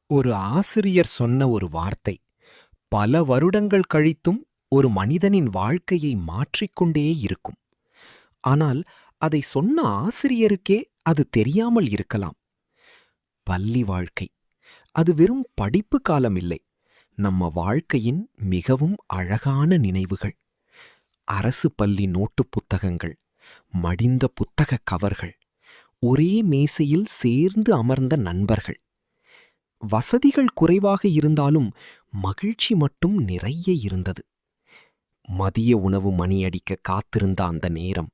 ஒரு ஆசிரியர் சொன்ன ஒரு வார்த்தை பல வருடங்கள் கழித்தும் ஒரு மனிதனின் வாழ்க்கையை மாற்றிக்கொண்டே இருக்கும். ஆனால் அதை சொன்ன ஆசிரியருக்கே அது தெரியாமல் இருக்கலாம். பள்ளி வாழ்க்கை அது வெறும் படிப்பு காலம் இல்லை, நம்ம வாழ்க்கையின் மிகவும் அழகான நினைவுகள். அரசு பள்ளி நோட்டுப் புத்தகங்கள், மடிந்த புத்தக கவர்கள், ஒரே மேசையில் சேர்ந்து அமர்ந்த நண்பர்கள். வசதிகள் குறைவாக இருந்தாலும் மகிழ்ச்சி மட்டும் நிறைய இருந்தது. மதிய உணவு மணியடிக்க காத்திருந்த அந்த நேரம்,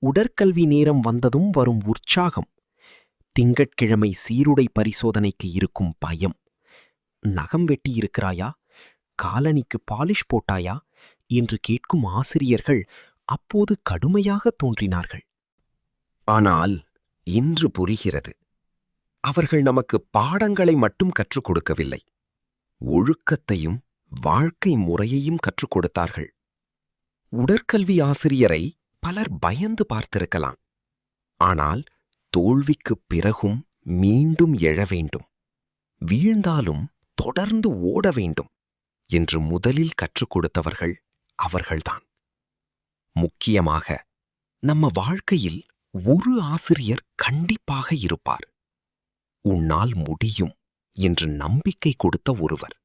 உடற்கல்வி நேரம் வந்ததும் வரும் உற்சாகம், திங்கட்கிழமை சீருடை பரிசோதனைக்கு இருக்கும் பயம், நகம் வெட்டி இருக்கிறாயா, காலணிக்கு பாலிஷ் போட்டாயா என்று கேட்கும் ஆசிரியர்கள் அப்போது கடுமையாக தோன்றினார்கள். ஆனால் இன்று புரிகிறது. அவர்கள் நமக்கு பாடங்களை மட்டும் கற்றுக் கொடுக்கவில்லை, ஒழுக்கத்தையும் வாழ்க்கை முறையையும் கற்றுக் கொடுத்தார்கள். உடற்கல்வி ஆசிரியரை பலர் பயந்து பார்த்திருக்கலாம். ஆனால் தோல்விக்குப் பிறகும் மீண்டும் எழ வேண்டும், வீழ்ந்தாலும் தொடர்ந்து ஓட வேண்டும் என்று முதலில் கற்றுக் கொடுத்தவர்கள் அவர்கள்தான். முக்கியமாக நம்ம வாழ்க்கையில் ஒரு ஆசிரியர் கண்டிப்பாக இருப்பார், உன்னால் முடியும் என்று நம்பிக்கை கொடுத்த ஒருவர்.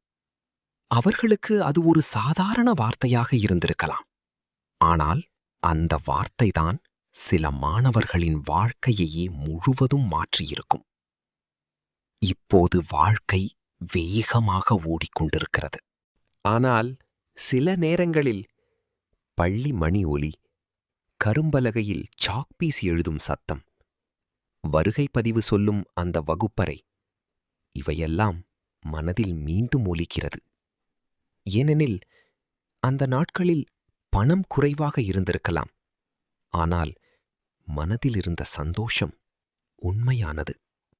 அவர்களுக்கு அது ஒரு சாதாரண வார்த்தையாக இருந்திருக்கலாம். ஆனால் அந்த வார்த்தைதான் சில மாணவர்களின் வாழ்க்கையையே முழுவதும் மாற்றியிருக்கும். இப்போது வாழ்க்கை வேகமாக ஓடிக்கொண்டிருக்கிறது. ஆனால் சில நேரங்களில் பள்ளி மணி ஒலி, கரும்பலகையில் சாக்பீஸ் எழுதும் சத்தம், வருகை பதிவு சொல்லும் அந்த வகுப்பறை, இவையெல்லாம் மனதில் மீண்டும் ஒலிக்கிறது. ஏனெனில் அந்த நாட்களில் பணம் குறைவாக இருந்திருக்கலாம், ஆனால் மனதில் இருந்த சந்தோஷம் உண்மையானது.